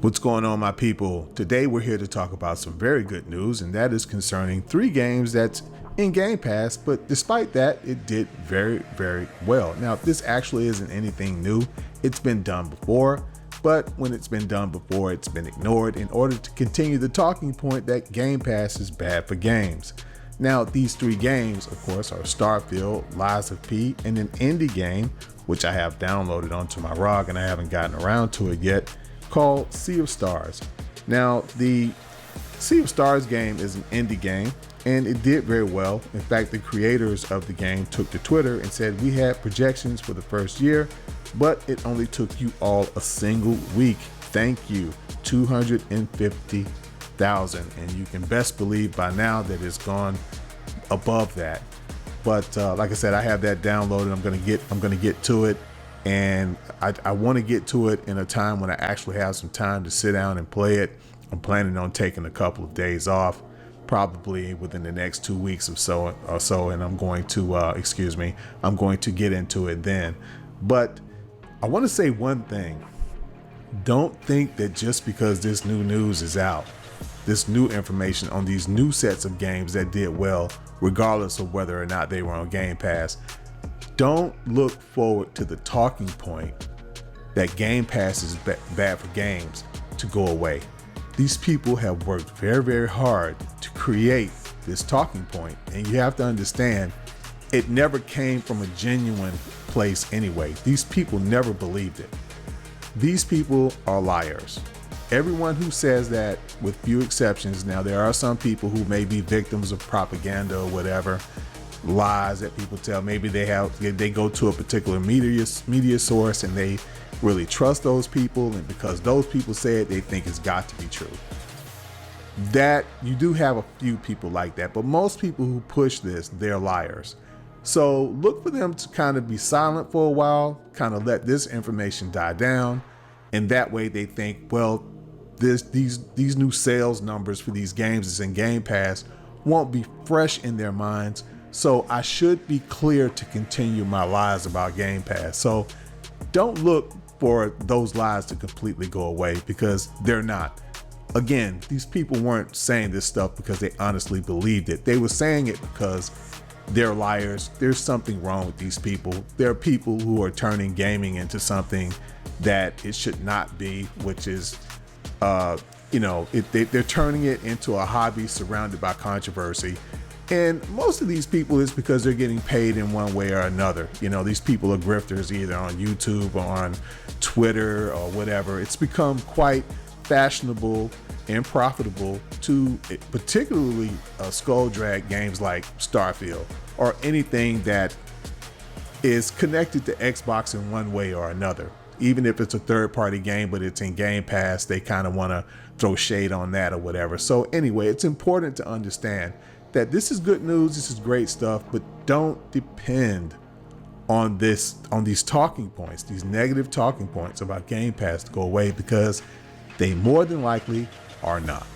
What's going on, my people? Today we're here to talk about some very good news, and that is concerning 3 games that's in Game Pass, but despite that, it did very, very well. Now, this actually isn't anything new. It's been done before, but when it's been done before, it's been ignored in order to continue the talking point that Game Pass is bad for games. Now, these 3 games, of course, are Starfield, Lies of P, and an indie game, which I have downloaded onto my ROG and I haven't gotten around to it yet, called Sea of Stars. Now, the Sea of Stars game is an indie game and it did very well. In fact, the creators of the game took to Twitter and said, "We had projections for the first year, but it only took you all a single week. Thank you, 250,000." And you can best believe by now that it's gone above that. But like I said, I have that downloaded. I'm gonna get to it. And I want to get to it in a time when I actually have some time to sit down and play it. I'm planning on taking a couple of days off, probably within the next 2 weeks or so, and I'm going to, I'm going to get into it then. But I want to say one thing. Don't think that just because this new news is out, this new information on these new sets of games that did well, regardless of whether or not they were on Game Pass, don't look forward to the talking point that Game Pass is bad for games to go away. These people have worked very, very hard to create this talking point, and you have to understand it never came from a genuine place anyway. These people never believed it. These people are liars. Everyone who says that, with few exceptions, now there are some people who may be victims of propaganda or whatever, lies that people tell. Maybe they go to a particular media source and they really trust those people, and because those people say it, they think it's got to be true. That you do have a few people like that, but most people who push this, they're liars. So look for them to kind of be silent for a while, kind of let this information die down, and that way they think, well, these new sales numbers for these games that's in Game Pass won't be fresh in their minds. So I should be clear to continue my lies about Game Pass. So don't look for those lies to completely go away, because they're not. Again, these people weren't saying this stuff because they honestly believed it. They were saying it because they're liars. There's something wrong with these people. There are people who are turning gaming into something that it should not be, which is, they're turning it into a hobby surrounded by controversy. And most of these people is because they're getting paid in one way or another. These people are grifters either on YouTube or on Twitter or whatever. It's become quite fashionable and profitable to particularly skull drag games like Starfield or anything that is connected to Xbox in one way or another. Even if it's a third-party game, but it's in Game Pass, they kind of want to throw shade on that or whatever. So anyway, it's important to understand that this is good news, this is great stuff, but don't depend on these talking points, these negative talking points about Game Pass to go away, because they more than likely are not.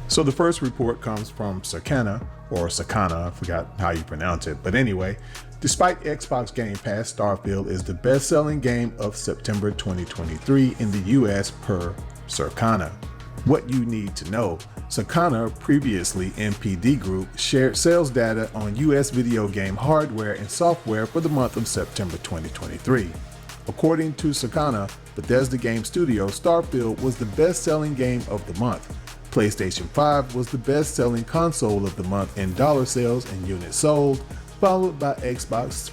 So the first report comes from Sakana, I forgot how you pronounce it, but anyway, despite Xbox Game Pass, Starfield is the best-selling game of September 2023 in the US per Sakana. What you need to know: Sakana, previously NPD Group, shared sales data on US video game hardware and software for the month of September 2023. According to Sakana, Bethesda Game Studio, Starfield was the best-selling game of the month. PlayStation 5 was the best-selling console of the month in dollar sales and units sold, followed by Xbox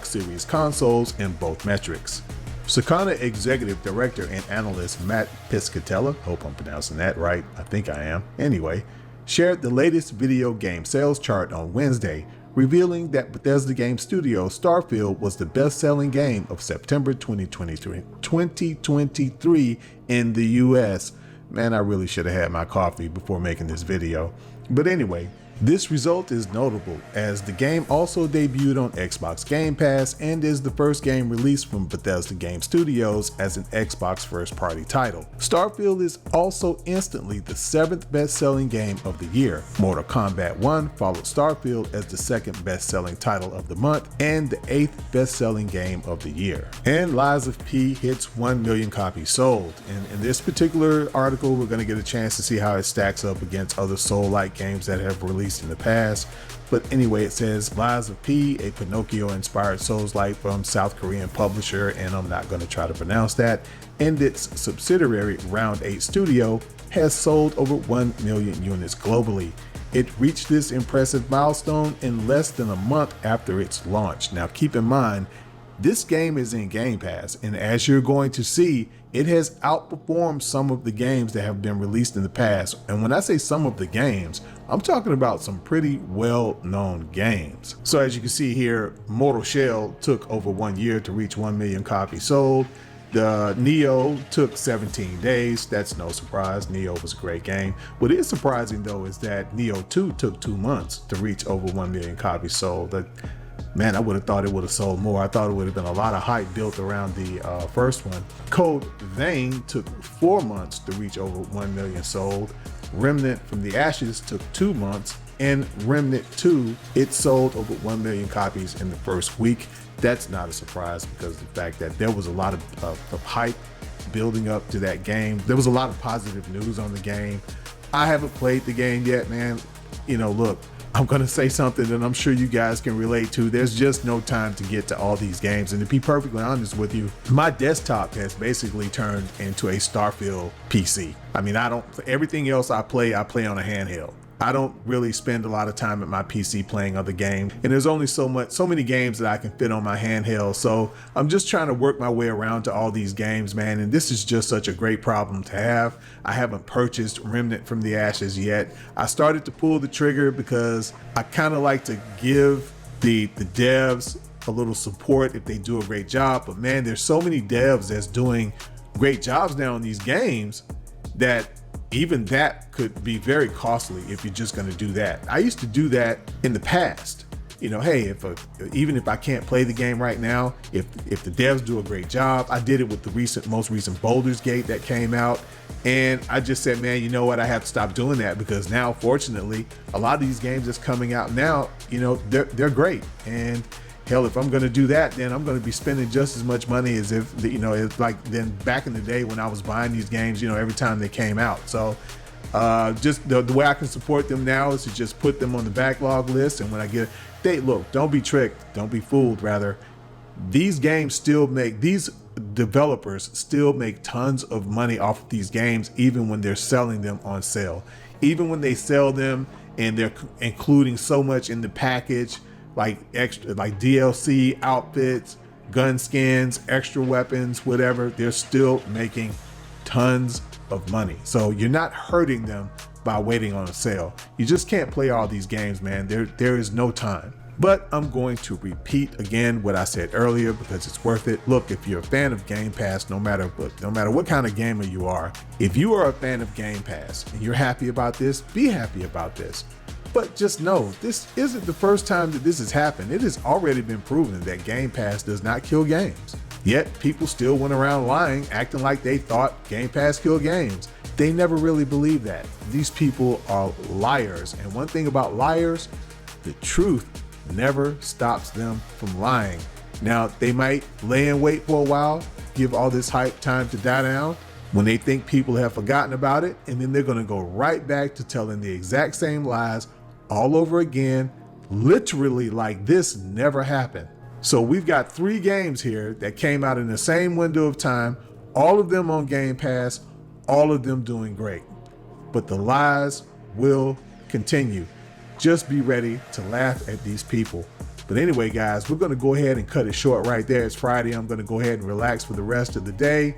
Series consoles in both metrics. Sakana Executive Director and Analyst Matt Piscatella, hope I'm pronouncing that right, I think I am, anyway, shared the latest video game sales chart on Wednesday, revealing that Bethesda Game Studio Starfield was the best-selling game of September 2023 in the US. Man, I really should have had my coffee before making this video. But anyway, This result is notable as the game also debuted on Xbox Game Pass and is the first game released from Bethesda Game Studios as an Xbox first-party title. Starfield is also instantly the 7th best-selling game of the year. Mortal Kombat 1 followed Starfield as the 2nd best-selling title of the month and the 8th best-selling game of the year. And Lies of P hits 1 million copies sold. And in this particular article, we're going to get a chance to see how it stacks up against other Soul-like games that have released in the past. But anyway, it says Lies of P, a Pinocchio-inspired Souls-like from South Korean publisher, and I'm not going to try to pronounce that, and its subsidiary Round 8 Studio has sold over 1 million units globally. It reached this impressive milestone in less than a month after its launch. Now keep in mind, this game is in Game Pass, and as you're going to see, it has outperformed some of the games that have been released in the past. And when I say some of the games, I'm talking about some pretty well-known games. So as you can see here, Mortal Shell took over 1 year to reach 1 million copies sold. The Neo took 17 days. That's no surprise. Neo was a great game. What is surprising though is that Neo 2 took 2 months to reach over 1 million copies sold. Man, I would have thought it would have sold more. I thought it would have been a lot of hype built around the first one. Code Vein took 4 months to reach over 1 million sold. Remnant from the Ashes took 2 months. And Remnant 2, it sold over 1 million copies in the first week. That's not a surprise because of the fact that there was a lot of hype building up to that game. There was a lot of positive news on the game. I haven't played the game yet, man. You know, look, I'm going to say something that I'm sure you guys can relate to. There's just no time to get to all these games. And to be perfectly honest with you, my desktop has basically turned into a Starfield PC. I mean, everything else I play on a handheld. I don't really spend a lot of time at my PC playing other games, and there's only so many games that I can fit on my handheld. So I'm just trying to work my way around to all these games, man. And this is just such a great problem to have. I haven't purchased Remnant from the Ashes yet. I started to pull the trigger because I kind of like to give the devs a little support if they do a great job. But man, there's so many devs that's doing great jobs now in these games that even that could be very costly if you're just going to do that. I used to do that in the past. You know, hey, even if I can't play the game right now, if the devs do a great job, I did it with the most recent Baldur's Gate that came out, and I just said, man, you know what, I have to stop doing that because now, fortunately, a lot of these games that's coming out now, you know, they're great. And hell, if I'm going to do that, then I'm going to be spending just as much money as if, you know, it's like then back in the day when I was buying these games, you know, every time they came out. So just the way I can support them now is to just put them on the backlog list. And when I get, look, don't be tricked, don't be fooled, rather. These developers still make tons of money off of these games, even when they're selling them on sale. Even when they sell them and they're including so much in the package, like extra, like DLC outfits, gun skins, extra weapons, whatever, they're still making tons of money. So you're not hurting them by waiting on a sale. You just can't play all these games, man. There is no time. But I'm going to repeat again what I said earlier because it's worth it. Look, if you're a fan of Game Pass, no matter what kind of gamer you are, if you are a fan of Game Pass and you're happy about this, be happy about this. But just know, this isn't the first time that this has happened. It has already been proven that Game Pass does not kill games. Yet people still went around lying, acting like they thought Game Pass killed games. They never really believed that. These people are liars. And one thing about liars, the truth never stops them from lying. Now, they might lay in wait for a while, give all this hype time to die down when they think people have forgotten about it, and then they're going to go right back to telling the exact same lies all over again, literally like this never happened. So we've got 3 games here that came out in the same window of time, all of them on Game Pass, all of them doing great. But the lies will continue. Just be ready to laugh at these people. But anyway, guys, we're going to go ahead and cut it short right there. It's Friday. I'm going to go ahead and relax for the rest of the day.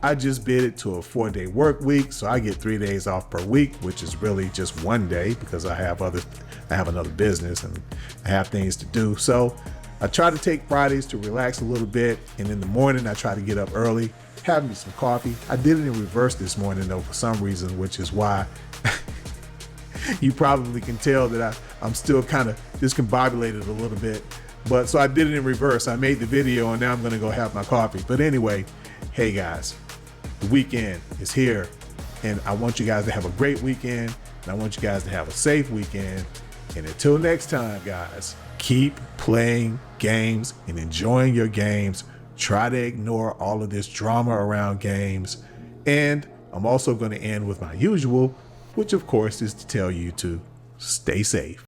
I just bid it to a 4-day work week, so I get 3 days off per week, which is really just 1 day because I have another business and I have things to do. So I try to take Fridays to relax a little bit, and in the morning I try to get up early, have me some coffee. I did it in reverse this morning though for some reason, which is why You probably can tell that I'm still kind of discombobulated a little bit. But so I did it in reverse. I made the video and now I'm gonna go have my coffee. But anyway, hey guys, the weekend is here and I want you guys to have a great weekend and I want you guys to have a safe weekend. And until next time, guys, keep playing games and enjoying your games. Try to ignore all of this drama around games. And I'm also going to end with my usual, which of course is to tell you to stay safe.